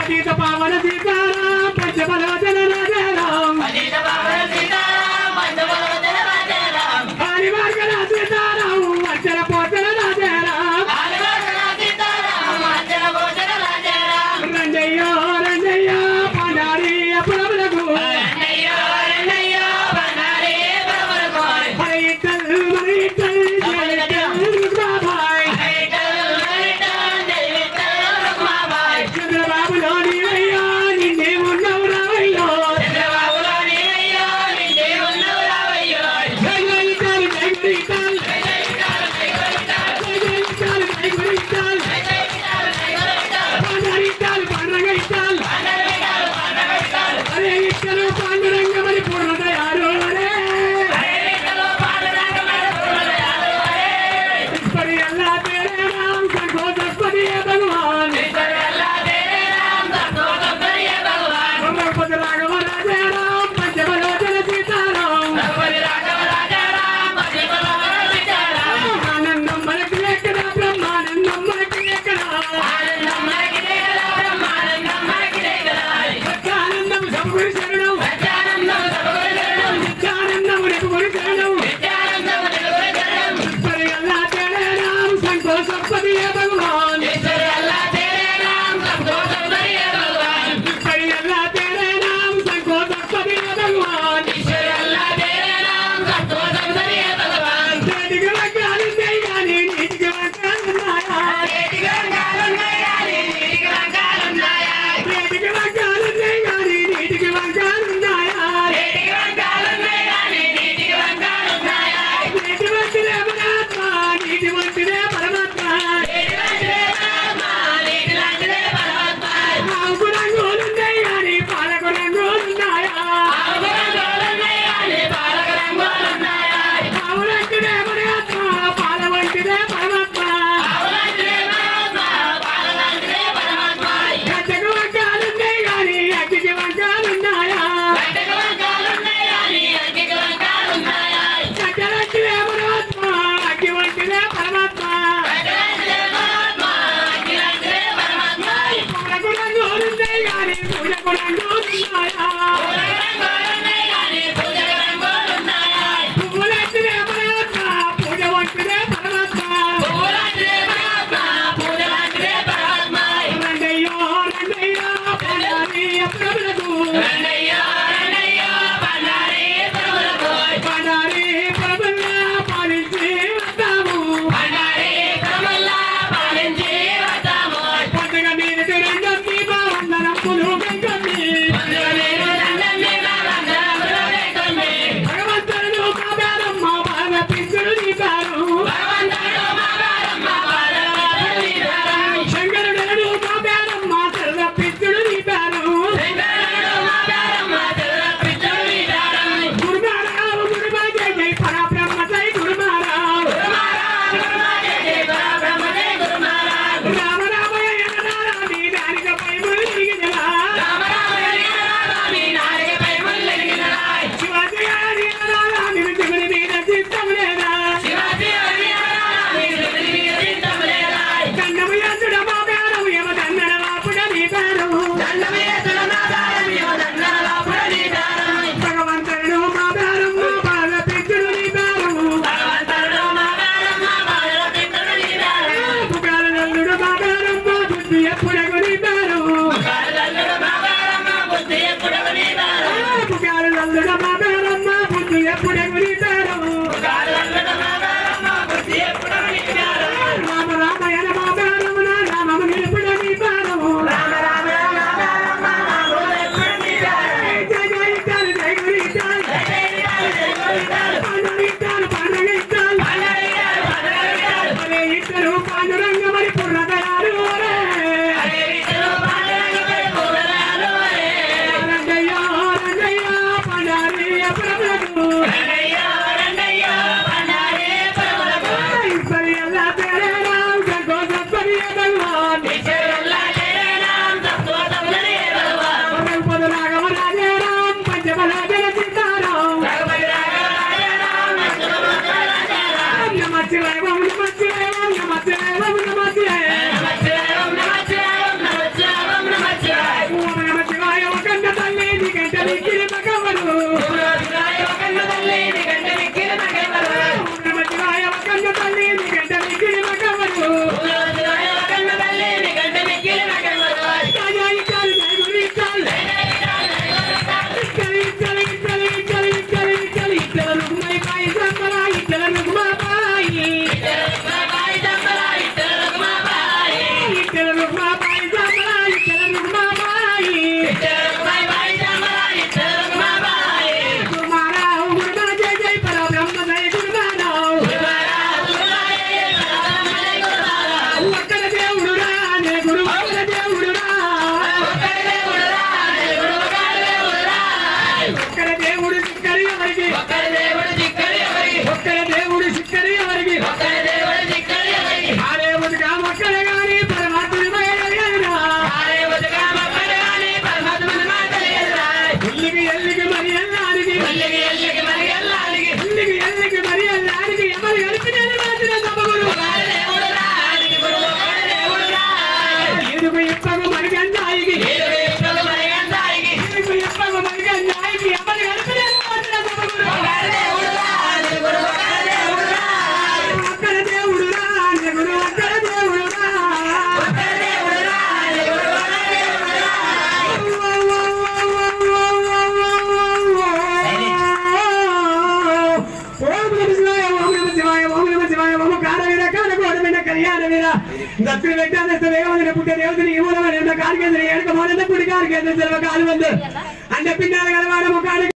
पतित पावन सीताराम पंचबलवचन राजा राम पतित पावन सीताराम पंचबलवचन राजा राम हरि मार्गना सीताराम अक्षर पोचन राजा राम हरि मार्गना सीताराम अक्षर पोचन राजा राम रंजय्या रंजय्या पंडारी प्रभु रंजय्या रंजय्या पंडारी प्रभु हरि इट्टल जय इट्टल रुक्माबाई चंद्रबाबु लोनी अయ్యా నిన్నే ఉన్నవు రావయ్యో చంద్రబాబులో నీవయ్యా నిన్నే ఉన్నవు రావయ్యో జై జై ఇట్టాల్ జై గురి ఇట్టాల్ జై జై ఇట్టాల్ జై గురి ఇట్టాల్ జై జై ఇట్టాల్ జై గురి ఇట్టాల్ జై జై ఇట్టాల్ జై గురి ఇట్టాల్ పండరి ఇట్టాల్ పండగ ఇట్టాల్ పండగ ఇట్టాల్ పండగ ఇట్టాల్ అరే ఇట్టలు పాండురంగమని పూర్ణదయాలు అరే హరే విఠలో పాండురంగమని పూర్ణదయాలు హరే ఈశ్వరి అల్లా తేరే నామ్ సంతోషపతి భగవాన్ ఈశ్వర అల్లాహ్ तेरे नाम संतोष करिए भगवान रघुपति राघव राजा राम पंचबलोचन सीताराम रघुपति राघव राजा राम पंचबलोचन सीताराम आनंदम मनకి లేకనా బ్రహ్మానందం మనకి లేకనా आनंदम मनకి లేకనా బ్రహ్మానందం మనకి లేకనా సత్యానందం సద్గురు శరణం సత్యానందం సద్గురు శరణం నిత్యానందం నిర్గురు శరణం నిత్యానందం నిర్గురు శరణం ఈశ్వరి అల్లా తేరే నామ్ సంతోషపతి భగవాన్ ఈశ్వర అల్లాహ్ तेरे नाम संतोष करिए भगवान ఈశ్వరి అల్లా తేరే నామ్ సంతోషపతి భగవాన్ ఈశ్వర అల్లాహ్ तेरे नाम संतोष करिए भगवान చేతికి వంకాలున్నాయి కానీ నీటికి వంకాలున్నాయా చేతికి వంకాలున్నాయి కానీ నీటికి వంకాలున్నాయా చేతికి వంకాలున్నాయి కానీ నీటికి వంకాలున్నాయా చేతికి వంకాలున్నాయి కానీ నీటికి వంకాలున్నాయా నీటి వంటిదే పరమాత్మ నీటి వంటిదే పరమాత్మ నీటి లాంటిదే పరమాత్మ నీటి లాంటిదే పరమాత్మ ఆవుకు రంగులున్నాయి కానీ పాలకు రంగులున్నాయా ఆవు రంగులున్నాయి కానీ పాలక రంగులున్నాయా ఆవు వంటిదే పరమాత్మ పాల వంటిదే పరమాత్మ ఆవు లాంటిదే పరమాత్మ పాల లాంటిదే పరమాత్మ గడ్డకు వంకాలున్నాయి కానీ అగ్గికి వంకాలున్నాయా గడ్డకు వంకాలున్నాయి కానీ అగ్గికి వంకాలున్నాయా గడ్డ వంటిదే పరమాత్మ అగ్గి వంటిదే పరమాత్మ గడ్డ లాంటిదే పరమాత్మ అగ్గి లాంటిదే పరమాత్మ పాలకు రంగులున్నాయి కానీ పూజకు రంగులున్నాయా పూలకు రంగులున్నాయి కానీ పూజకు రంగులున్నాయా పువ్వులంటిదే పరమాత్మ పూజ వంటిదే పరమాత్మ పువ్వు లాంటిదే పరమాత్మ పూజ లాంటిదే పరమాత్మ రంగయ్యో రంగయ్యో పండారి ప్రభులకు రంగయ్య రంగయ్య పండారి ప్రభులకు పండారి ప్రభుల్లా పాలించి వస్తాము పండారి ప్రభుల్లా పాలించి వస్తాము పండుగ మీదకి రెండో దీపావందనములు వెంకటి పండుగ మీరు దండం దీపావందనములు వెంకటి భగవంతుడు కాదారమ్మ బాగా పిచ్చులు దీపారు భగవంతుడు మా బాలమ్మ బాలమ్మ దీపారు శంకరుడు కాదారమ్మ తెల్ల పిచ్చులు దీపారు శంకరుడు మా బాలమ్మ తెల్ల పిచ్చులు దీపారు గురుమారావు గురుమా జై జై పరబ్రహ్మ జై గురుమారావు గురుమారావు గురుమాజే జై పరబ్రహ్మ జై గురుమారావు రామ రామయ్య నారాయణ దానికపై మునిగినలా రామరామయ్య నారికపై ముల్లెగినలా శివాజీ నారాయణ చిగురి మీద చిత్తం లేదా శివాజీ శివుని మీద చిత్తం లేదా కన్నము యందుడ మా బేరం యమదన్నడ వాపుడ నీ బేరం దండమేతుల నా దారం యువదన్నల లోపల నీ దారం భగవంతుడు మా బేరం మా బాల పిచ్చుడు నీ బేరం భగవంతుడు మా దారం మా బాల పితరుడు నీ దారం పుకాల నల్లుడు మా బేరం మా బుద్ధి ఎప్పుడగు నీ బేరం కాళ్ళల్లుడు మా దారం మా బుద్ధి ఎప్పుడూ నీ దారం పుకాల నల్లుడు మా బేరం మా బుద్ధి ఎప్పుడగు నీ బేరం కాళ్ళల్లుడు మా దారం మా బుద్ధి ఎప్పుడూ నీ దారం రామ రామయ్య మా బేరం నా నామము నిలుపుడ నీ బేరం రామ రామ రామ రామ కళ్యాణ మీద దక్షిణ వెంకటేశ్వర వేగవంతుని పుట్టే దేవతని ఈ మూలమైన కాలికేంద్ర ఏడుక మౌనంద పుడి కాలికేంద్ర సెలవు కాలు వందు అంటే పిన్నాల గలవాడ ముఖాలు